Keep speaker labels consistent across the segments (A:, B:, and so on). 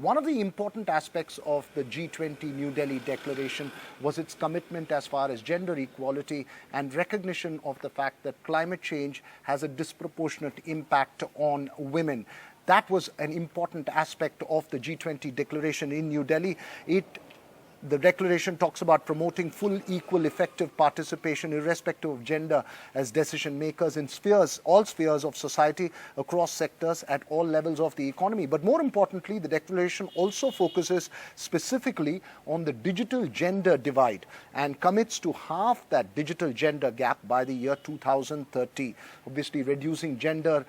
A: One of the important aspects of the G20 New Delhi Declaration was its commitment as far as gender equality and recognition of the fact that climate change has a disproportionate impact on women. That was an important aspect of the G20 Declaration in New Delhi. The declaration talks about promoting full, equal, effective participation, irrespective of gender, as decision makers in all spheres of society, across sectors, at all levels of the economy. But more importantly, the declaration also focuses specifically on the digital gender divide and commits to halve that digital gender gap by the year 2030. Obviously, reducing gender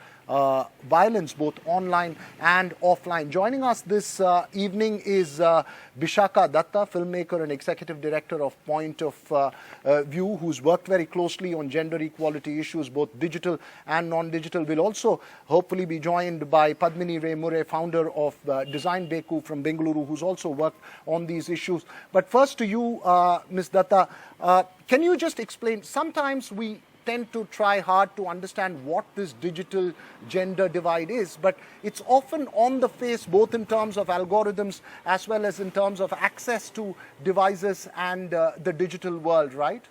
A: violence both online and offline. Joining us this evening is Bishakha Datta, filmmaker and executive director of Point of View, who's worked very closely on gender equality issues, both digital and non-digital. We'll also hopefully be joined by Padmini Ray Murray, founder of Design Beku from Bengaluru, who's also worked on these issues. But first to you, Ms. Datta, can you just explain, sometimes we tend to try hard to understand what this digital gender divide is, but it's often on the face, both in terms of algorithms as well as in terms of access to devices and the digital world, right?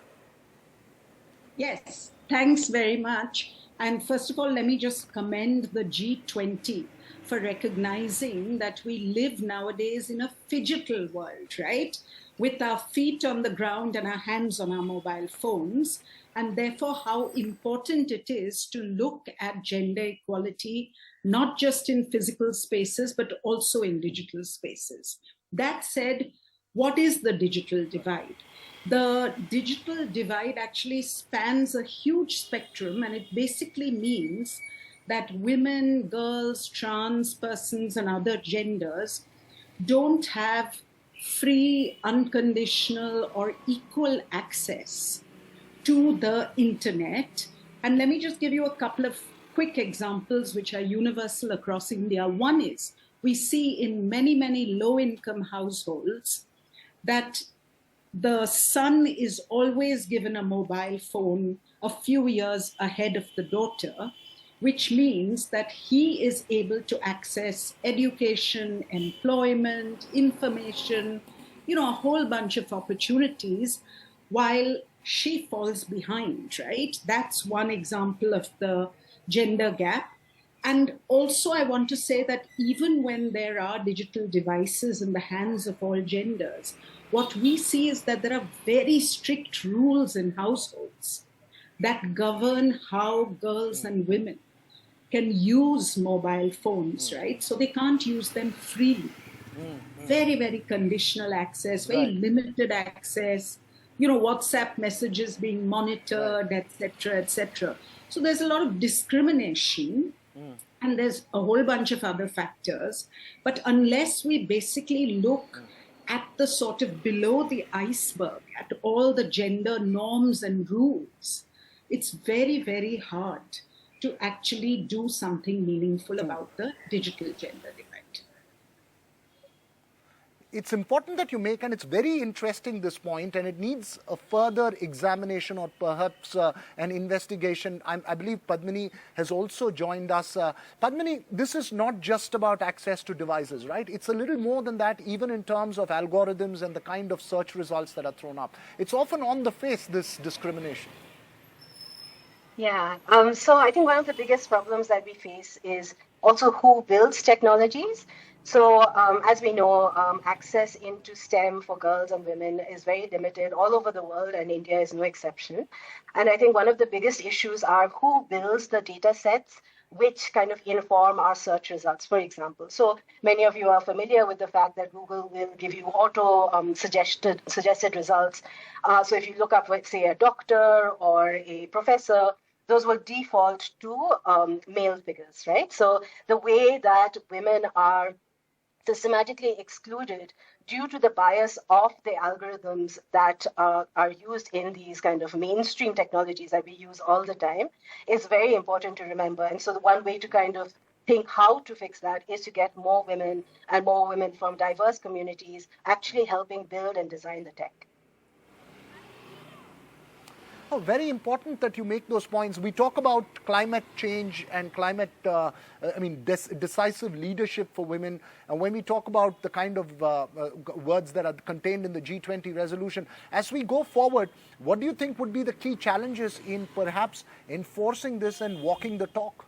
B: Yes, thanks very much. And first of all, let me just commend the G20 for recognizing that we live nowadays in a phygital world, right? With our feet on the ground and our hands on our mobile phones, and therefore how important it is to look at gender equality, not just in physical spaces, but also in digital spaces. That said, what is the digital divide? The digital divide actually spans a huge spectrum, and it basically means that women, girls, trans persons, and other genders don't have free, unconditional, or equal access to the internet. And let me just give you a couple of quick examples which are universal across India. One is, we see in many, many low-income households that the son is always given a mobile phone a few years ahead of the daughter, which means that he is able to access education, employment, information, a whole bunch of opportunities, while she falls behind, right? That's one example of the gender gap. And also I want to say that even when there are digital devices in the hands of all genders, what we see is that there are very strict rules in households that govern how girls and women can use mobile phones, right? So they can't use them freely. Very, very conditional access, very limited access, WhatsApp messages being monitored, etc., etc. So there's a lot of discrimination, and there's a whole bunch of other factors. But unless we basically look at the sort of below the iceberg, at all the gender norms and rules, it's very, very hard to actually do something meaningful about the digital gender divide.
A: It's important that you make, and it's very interesting, this point, and it needs a further examination or perhaps an investigation. I believe Padmini has also joined us. Padmini, this is not just about access to devices, right? It's a little more than that, even in terms of algorithms and the kind of search results that are thrown up. It's often on the face, this discrimination.
C: Yeah, so I think one of the biggest problems that we face is also who builds technologies. So as we know, access into STEM for girls and women is very limited all over the world, and India is no exception. And I think one of the biggest issues are who builds the data sets which kind of inform our search results, for example. So many of you are familiar with the fact that Google will give you auto suggested results. So if you look up, let's say, a doctor or a professor, those will default to male figures, right? So the way that women are systematically excluded due to the bias of the algorithms that are used in these kind of mainstream technologies that we use all the time is very important to remember. And so the one way to kind of think how to fix that is to get more women and more women from diverse communities actually helping build and design the tech.
A: Oh, very important that you make those points. We talk about climate change and decisive leadership for women. And when we talk about the kind of words that are contained in the G20 resolution, as we go forward, what do you think would be the key challenges in perhaps enforcing this and walking the talk?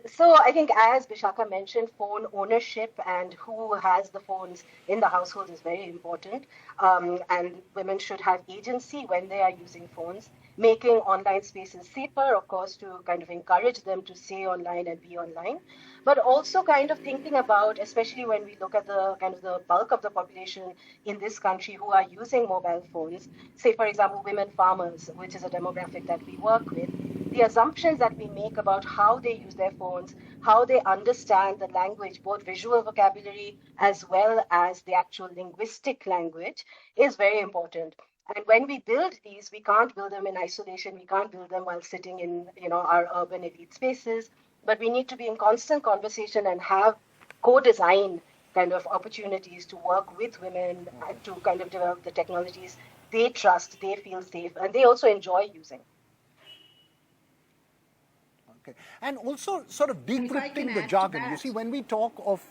C: So I think, as Bishakha mentioned, phone ownership and who has the phones in the household is very important. And women should have agency when they are using phones, making online spaces safer, of course, to kind of encourage them to stay online and be online, but also kind of thinking about, especially when we look at the kind of the bulk of the population in this country who are using mobile phones, say, for example, women farmers, which is a demographic that we work with, the assumptions that we make about how they use their phones, how they understand the language, both visual vocabulary as well as the actual linguistic language, is very important. And when we build these, we can't build them in isolation. We can't build them while sitting in, our urban elite spaces. But we need to be in constant conversation and have co-design kind of opportunities to work with women to kind of develop the technologies they trust, they feel safe, and they also enjoy using.
A: Okay. And also sort of decrypting the jargon. You see, when we talk of,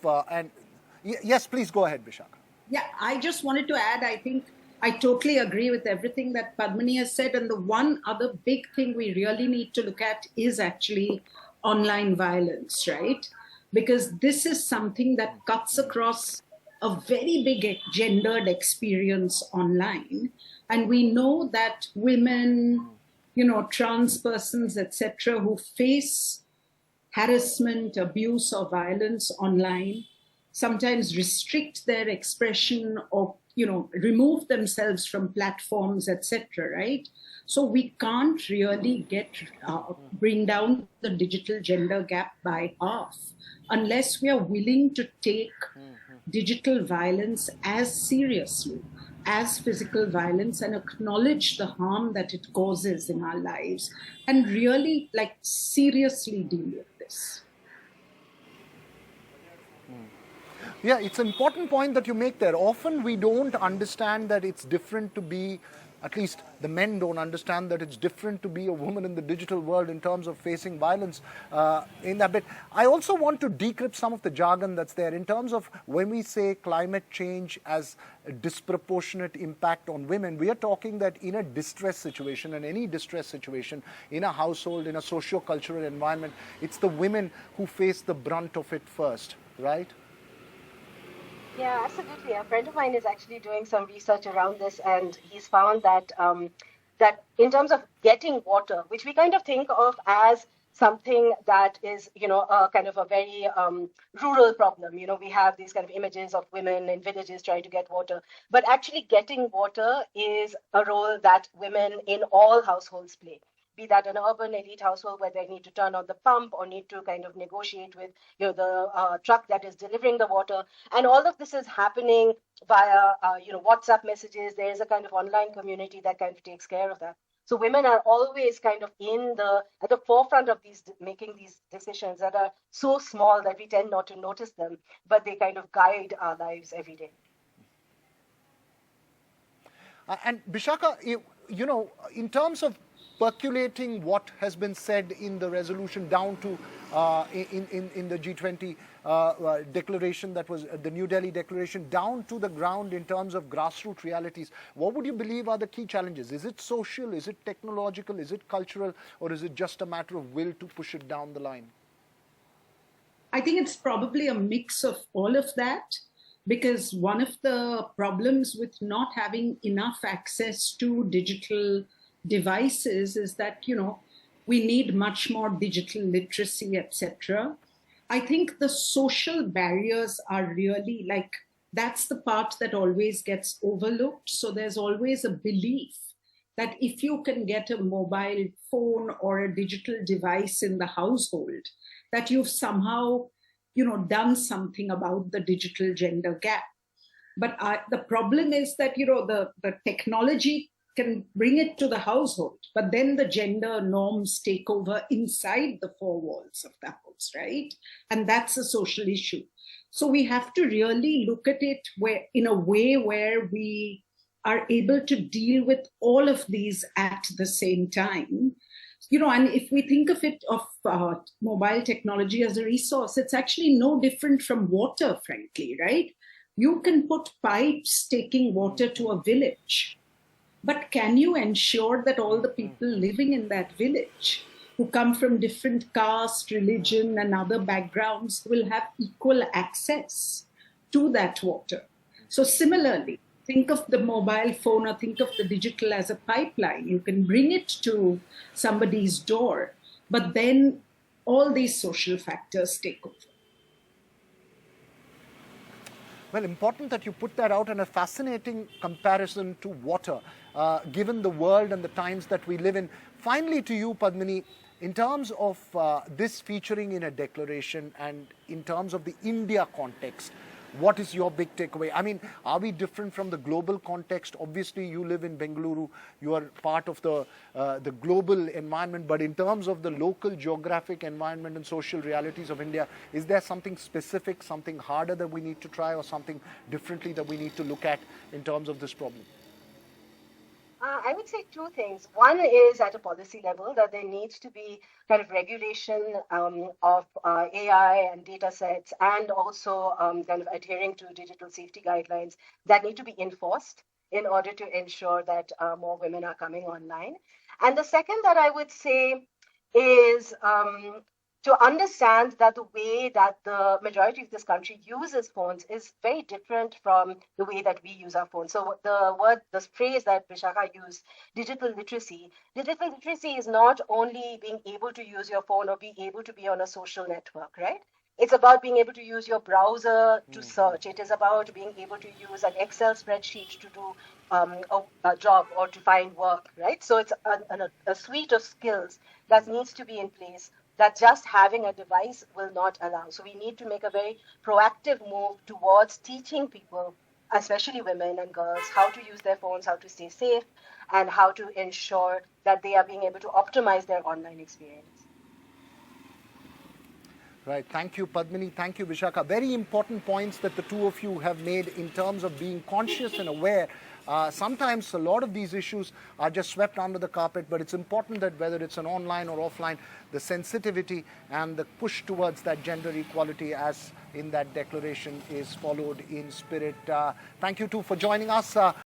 A: yes, please go ahead, Bishakha.
B: Yeah, I just wanted to add, I think I totally agree with everything that Padmini has said. And the one other big thing we really need to look at is actually online violence, right? Because this is something that cuts across a very big gendered experience online. And we know that women, trans persons, etc., who face harassment, abuse, or violence online, sometimes restrict their expression or, remove themselves from platforms, etc., right? So we can't really bring down the digital gender gap by half unless we are willing to take digital violence as seriously as physical violence and acknowledge the harm that it causes in our lives and really seriously deal with this.
A: Yeah, it's an important point that you make there. Often we don't understand that it's different to be, at least the men don't understand that it's different to be a woman in the digital world in terms of facing violence in that bit. I also want to decrypt some of the jargon that's there in terms of when we say climate change as a disproportionate impact on women, we are talking that in a distress situation, and any distress situation, in a household, in a socio-cultural environment, it's the women who face the brunt of it first, right?
C: Yeah, absolutely. A friend of mine is actually doing some research around this, and he's found that that in terms of getting water, which we kind of think of as something that is, a kind of a very rural problem. We have these kind of images of women in villages trying to get water, but actually getting water is a role that women in all households play. Be that an urban elite household where they need to turn on the pump or need to kind of negotiate with the truck that is delivering the water. And all of this is happening via WhatsApp messages. There is a kind of online community that kind of takes care of that. So women are always kind of at the forefront of making these decisions that are so small that we tend not to notice them, but they kind of guide our lives every day.
A: And Bishakha, in terms of percolating what has been said in the resolution down to in the G20 declaration, that was the New Delhi declaration, down to the ground in terms of grassroots realities, what would you believe are the key challenges? Is it social, is it technological, is it cultural, or is it just a matter of will to push it down the line?
B: I think it's probably a mix of all of that, because one of the problems with not having enough access to digital devices is that, we need much more digital literacy, etc. I think the social barriers are really that's the part that always gets overlooked. So there's always a belief that if you can get a mobile phone or a digital device in the household, that you've somehow, done something about the digital gender gap. But the problem is that, the technology can bring it to the household, but then the gender norms take over inside the four walls of the house, right? And that's a social issue. So we have to really look at it in a way where we are able to deal with all of these at the same time. And if we think of it of mobile technology as a resource, it's actually no different from water, frankly, right? You can put pipes taking water to a village, but can you ensure that all the people living in that village who come from different caste, religion, and other backgrounds will have equal access to that water? So similarly, think of the mobile phone or think of the digital as a pipeline. You can bring it to somebody's door, but then all these social factors take over.
A: Well, important that you put that out, and a fascinating comparison to water, given the world and the times that we live in. Finally, to you, Padmini, in terms of this featuring in a declaration and in terms of the India context, what is your big takeaway? I mean, are we different from the global context? Obviously, you live in Bengaluru. You are part of the global environment. But in terms of the local geographic environment and social realities of India, is there something specific, something harder that we need to try, or something differently that we need to look at in terms of this problem?
C: I would say two things. One is at a policy level that there needs to be kind of regulation of AI and data sets, and also kind of adhering to digital safety guidelines that need to be enforced in order to ensure that more women are coming online. And the second that I would say is to understand that the way that the majority of this country uses phones is very different from the way that we use our phones. So the phrase that Vishakha used, digital literacy is not only being able to use your phone or be able to be on a social network, right? It's about being able to use your browser to search. It is about being able to use an Excel spreadsheet to do a job or to find work, right? So it's a suite of skills that needs to be in place that just having a device will not allow. So we need to make a very proactive move towards teaching people, especially women and girls, how to use their phones, how to stay safe, and how to ensure that they are being able to optimize their online experience.
A: Right. Thank you, Padmini. Thank you, Vishakha. Very important points that the two of you have made in terms of being conscious and aware. Sometimes a lot of these issues are just swept under the carpet, but it's important that whether it's an online or offline, the sensitivity and the push towards that gender equality as in that declaration is followed in spirit. Thank you too for joining us.